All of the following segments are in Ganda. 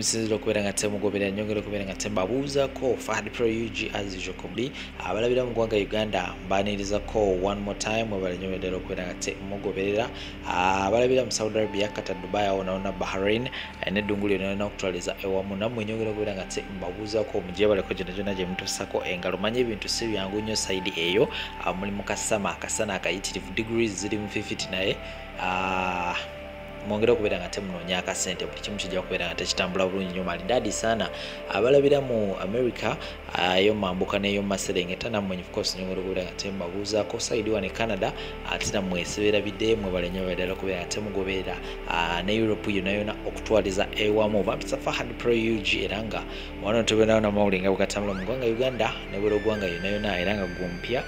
musinzira okubeera nga temugoberera nyongera okubeera nga tembabuuzako Fahad Pro UG as usual kubli abalabira mu ggwanga Uganda mbaanirizako one more time mwebalenyobeddera okubeera nga temugoberera abalabira mu Saudi Arabia, Qatar, Dubai awo na Bahrain n'eddungu lyonna okutwaliza ewamu nammwe nyongera okubeera nga tembabuuzako mujje baleko gyonna gye mutuusako engalo manye ebintu si byangu nnyo saidi eyo muli mu kasana akayitirivu degrees ziri mu 50 naye mwongera okubeera nga temunoonya akasente buli kimu kijja kubeera nga tekitambula bulungi nnyo maridadi sana abalabira mu America yo mambuka neyo maserengeta nammwe of course nyongera okubeera nga tembabuuzaako saidi wane Canada ate nammwe esibeerabidde mwebalenyo baddala okubeera nga temugoberera ne Europe yonna okutwaliza ewamu bampisa Fahad Pro UG era nga wano tubeerawo n'amawulire nga bwekatambula mu ggwanga Uganda ne bwera ggwanga yonna era nga gumpya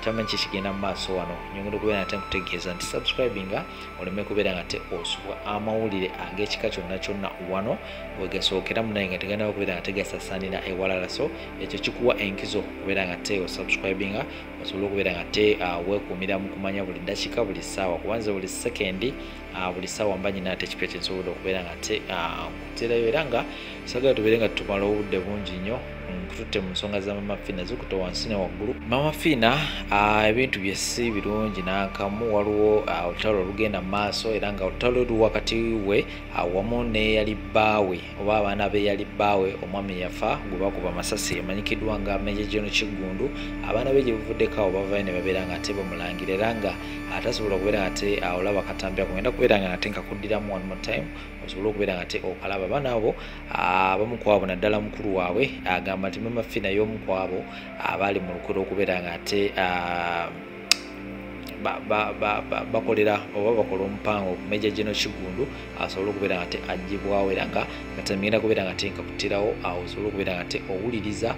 tamanyi kikigenda mu maaso wano nyongera okubeera nga tenkutegeeza nti subscribinga oleme kubeera nga te osubwa amawulire ag'ekika kyonna wano wegasookera munaye nga tegenda okubeera nga tegasasaanira ewalala so ekyo kikuwa enkizo okubeera nga te osubscribinga osobola okubeera nga te weekuumira mu kumanya buli dakika buli ssaawa kubanza buli sekendi buli ssaawa mba nyina ate kipya kyensobola okubeera nga te kuterayo era nga sagala tubeere nga tutumala obudde bungi nnyo nkututte mu nsonga za Mama Fina zikuta wansi ne waggulu. Mama Fina ebintu bye si birungi n'akamu waliwo olutalo olugenda mu maaso era nga olutalo luli wakati we wamu ne yali bbaawe oba abaana be yali bbaawe omwami yafa gwe bakuba amasasi emanyikiddwa nga Major General Kiggundu abaana be gye buvuddeko awo bavayo ne babeera nga ate bamulangira era nga atasobola okubeera nga ate olaba katambi ako ngenda kubeera nga nate nkakuddiramu one more time osobola okubeera nga te okalaba abaana abo abamu ku abo naddala mukulu waabwe agamba nti Mama Fina y'omu ku abo abaali mu lukwe okubeera nga ate bakolera oba bakola omupango ku Major General Kiggundu asobola okubeera nga te agibwawo era nga katamigenda kubeera nga te nkakutirawo awo osobola okubeera nga te owuliriza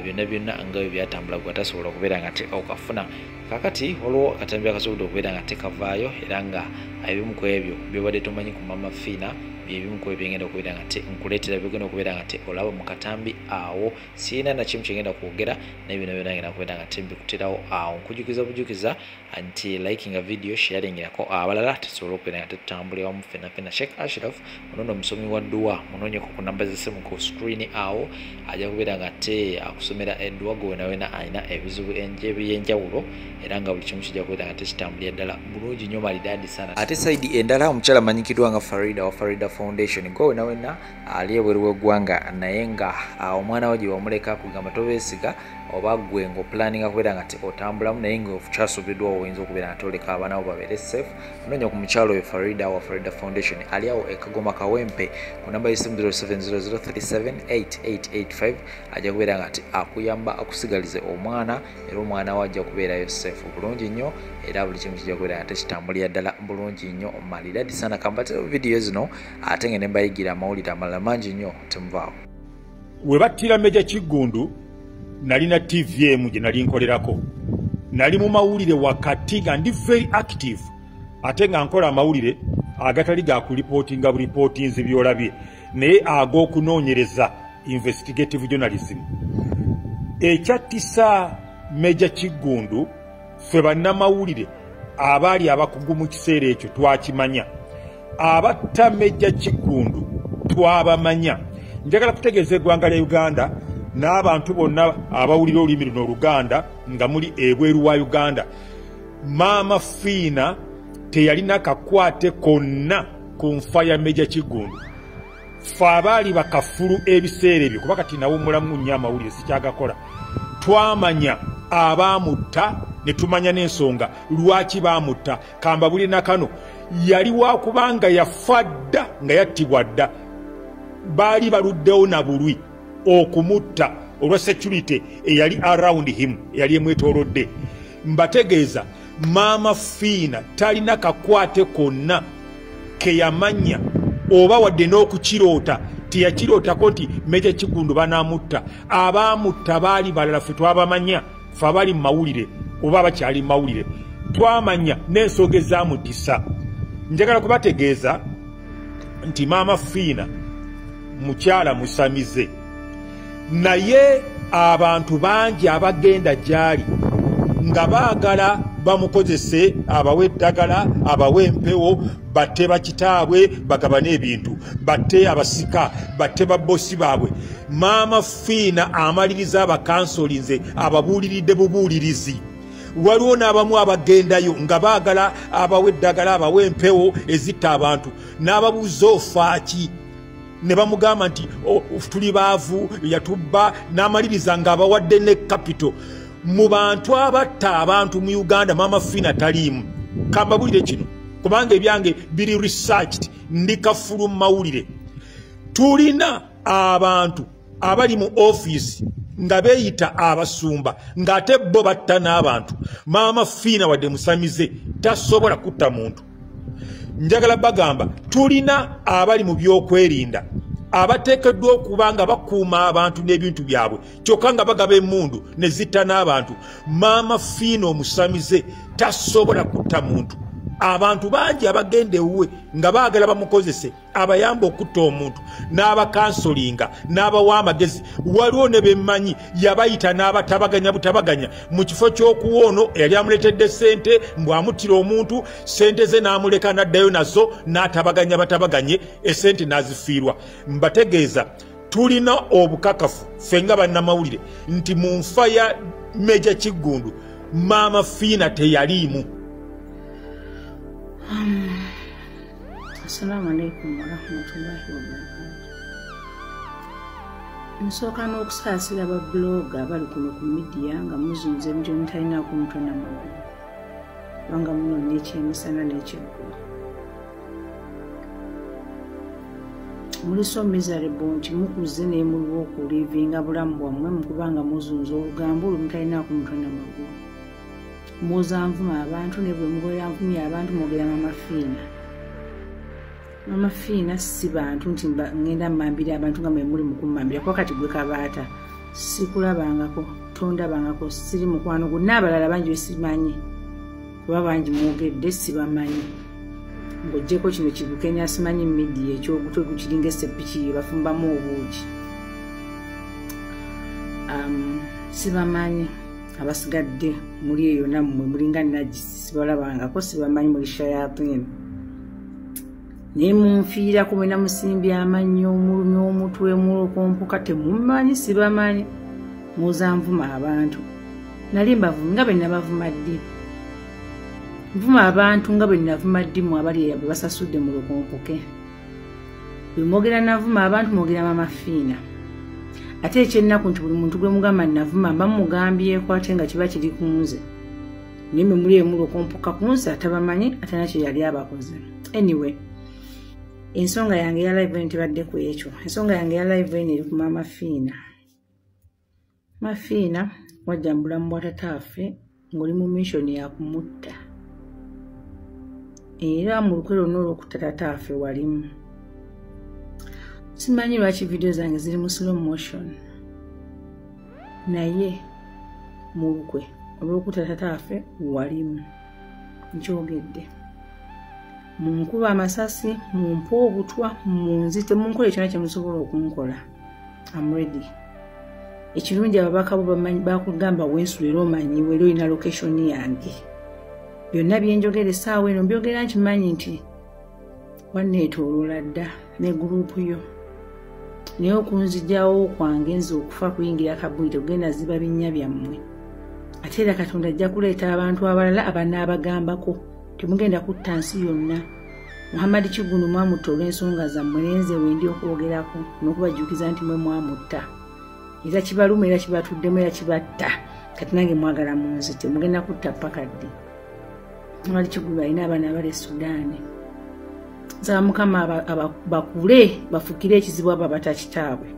byonna nga bwe byatambula gwe atasobola okubeera nga te okafuna kakati waliwo akatambi akasobola okubeera nga te kavaayo era nga ebimu ku ebyo byobadde tomanyi ku Mama Fina byebimu ku ebyo ngenda okubeera nga te nkuleetera byogenda okubeera nga te olaba mu katambi awo sirina na kimu kyengenda kwogera naye bino byonna ngenda kubeera nga te mbikutirawo awo nkujukiza nti likinga video sharingirako abalala tusobola okubeera nga tetutambulira wamu ffenna Sheikh Ashraf munono omusomi wa dduwa munoonyeko ku namba z'essimu ku screen awo ajja kubeera nga te akusomera edduwa gwe wena alina ebizibu ebyenjawulo era nga buli kimu kijja kubeera nga tekitambulira ddala bulungi nnyo maridadi sana ate saidi endala omukyala amanyikiddwa nga Farida wa Farida Foundation gwe wena ali ebweru w'eggwanga naye nga omwana we gye wamuleka kugamba tobeesiga oba gwe ng'opulaninga kubeera nga te otambulamu naye ng'okyasubiddwa oyinza okubeera nga toleka abaana bo babeere safe onoonya ku mukyalo oyo Farida wa Farida Foundation ali awo e Kagoma Kawempe ku namba y'essimu 0700378885 ajja kubeera nga te akuyamba akusigalize omwana era omwana we ajja kubeerayo safe bulungi nnyo era buli kimu kijja kubeera nga tekitambulira ddala bulungi nnyo maridadi sana kambateo video zino ate ngende mbayigira amawulire amalala mangi nnyo temuvaawo. We battira Major Kiggundu nalina TVM gye nali nkolerako nali mu mawulire wakati nga ndi very active ate nga nkola amawulire agatali ga kulipotinga bulipotinzi byolabye naye ag'okunoonyereza investigative journalism ekyattisa Major Kiggundu ffe bannamawulire abaali abakugu mu kiseera ekyo twakimanya abatta Major Kiggundu twabamanya njagala kutegeeza eggwanga lya Uganda n'abantu bonna abawulira olulimi luno Oluganda nga muli ebweru wa Uganda Mama Fina teyalina kakwate konna ku nfa ya Major Kiggundu ffe abaali bakafulu ebiseera ebyo kuba kati nawo mulamu nnyo amawulire sikyagakola twamanya abaamutta ne tumanya n'ensonga lwaki baamutta kambabulire na kano yali wakubanga yafa dda nga yattibwa dda baali baluddewo na bulwi okumutta olwa security eyali around him eyali emwetoolodde mbategeeza Mama Fina talina kakwate konna ke yamanya oba wadde n'okukiroota teyakirootako nti Major Kiggundu banaamutta abaamutta baali balala ffe twabamanya ffe abali mu mawulire oba bakyali mu mawulire twamanya n'ensonga ezaamutisa njagala kubategeeza nti Mama Fina mukyala musamize naye abantu bangi abagenda gyali nga baagala bamukozese abawe eddagala abawe empewo batte bakitaabwe bagabane ebintu batte abasika batte babosi baabwe. Maama Fiina amaliriza abakansolinze ababuuliridde bubuulirizi. Waliwo n'abamu abagendayo nga baagala abawe eddagala abawe empewo ezitta abantu n'ababuuza ofaaki ne bamugamba nti tuli baavu yatubba n'amaliriza nga abawadde ne kapito. Mu bantu abatta abantu mu Uganda Maama Fiina taliimu. Kambabulire kino kubanga ebyange biri researched ndi kafulu mu mawulire. Tulina abantu abali mu office nga beeyita abasumba ng'ate bo batta n'abantu. Maama Fiina wadde musamize tasobola kutta muntu. Njagala bagamba tulina abali mu byokwerinda abateekeddwa okuba nga bakuuma abantu n'ebintu byabwe kyokka nga bagaba emmundu ne zitta n'abantu. Maama Fiina omusamize tasobola kutta muntu. Abantu bangi abagenda ewuwe nga baagala bamukozese abayamba okutta omuntu n'abakansolinga n'abawa amagezi. Waliwo ne bemmanyi yabayita n'abatabaganya butabaganya mu kifo ky'okuwa ono eyali amuleetedde ssente mbw'amuttira omuntu ssente ze n'amuleka n'addayo nazo n'atabaganya batabaganye essente n'azifiirwa. Mbategeeza tulina obukakafu ffe nga bannamawulire nti mu nfa ya Meja Kiggundu Maama Fiina teyaliimu. Assalamu alaikum warahmatullahi wabarakatuh. Nsooka n'okusaasira ababulooga abali kuno ku midiya nga muzunza ebintu emutalinaako mutwe n'amagulu kubanga munoonya ekyemisana n'ekyeggulu. Muli so miserable nti mukuze naye muliwo okulivinga bulamu bwammwe mukubanga muzunza olugambo olumutalinaako mutwe n'amagulu. Mwoza nvuma abantu ne bwe mubeera nvumya abantu mwogera Maama Fiina. Maama Fiina si bantu nti ngenda mmambira abantu nga mwe muli mukummambira kuba kati gwe kabaata sikulabangako tondabangako siri mukwano gwo n'abalala bangi besimanyi kuba bangi mwogedde sibamanyi ng'oggyeko kino kibukenya simanyi midiya ekyogutwe gukiringa esseppiki bafumbamu obuugi sibamanyi. Abasigadde muli eyo nammwe mulinga najisi sibalabangako sibamanyi muli shayatin naye munfiirako mwena musimbya amannyo omulumya omutwe mulokompoka temumanyi sibamanyi muza nvuma abantu. Nali mbavuma nga bwe nabavuma ddi nvuma abantu nga bwe navuma ddimu abali bwe basasudde mulokompoke. Bwe mwogera navuma abantu mwogera Maama Fiina. Ate ekyennaku nti buli muntu gwe mugamba navuma mba mugambyeko ate nga kiba kiri ku nze naye mwe muli emulokompoka ku nze atabamanyi ate nakyo yali abakoze. Anyway, ensonga yange ya live ntibadde ku ekyo. Ensonga yange ya live eri ku Maama Fiina. Maama Fiina wajja mu bulamu bwa tataffe ng'oli mu mission ya kumutta era mu lukwe lwonna olw'okutta tataffe walimu. Simanyi lwaki video zange ziri mu slow motion naye mu lukwe olw'okutta tataffe walimu. Nkyogedde munkuba amasasi mumpa obutwa munzite munkola ekyona kyemusobola okunkola. I'm ready. Ekirungi ababaka bo bakugamba wensu era omanyiwe era olina location yange. Byonna byenjogera essaawa eno mbyogera nkimanyi nti wanneetooloola dda ne guruupu yo naye okunzijjawo kwange nze okufa kuyingira kabwite kugenda ziba binnya byammwe. Ate era Katonda ajja kuleeta abantu abalala abanaabagambako temugenda kutta nsi yonna. Muhammad Kiggundu mwamutta olw'ensonga zammwe nenze wendi okwogerako n'okubajjukiza nti mwe mwamutta era kibaluma era kibatuddemu era kibatta kati nange mwagala munze temugenda kutta paka ddi. Muhammad Kiggundu alina abaana abali e Sudaani. Nsaba Mukama bakule bafukire ekizibu abo abatakitaabwe.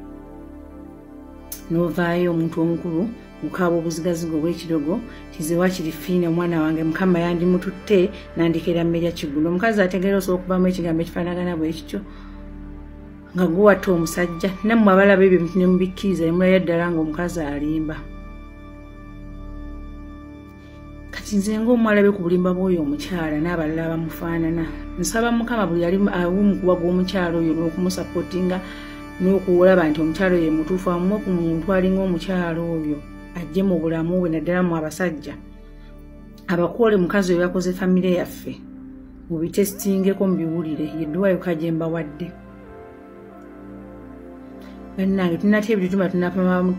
Novaayo omuntu omukulu mukaaba obuzigazigo bw'ekidogo kize wakiri Fiina omwana wange Mukama yandimututte nandikira Meja Kiggundu. Omukazi ategeera osobola okubamu ekigambo ekifaanagana bwe kityo nga guwatta omusajja nammwe abalaba ebyo bintu ne mubikkiriza ne mulayo ddala ng'omukazi alimba. Kati nze ng'omwalabe ku bulimba bw'oyo omukyala n'abalala bamufaanana nsaba Mukama buli yali awumu kuba gw'omukyala oyo n'okumusapotinga n'okulaba nti omukyala oyo mutuufu amuwe ku muntu alinga omukyala oyo ajje mu bulamu bwe naddala mu abasajja abakwole mukazi we yakoze famire yaffe mubitestingeko mubiwulire yedduwa yokka gye mbawadde bannange tunatya ebitutuma tunapama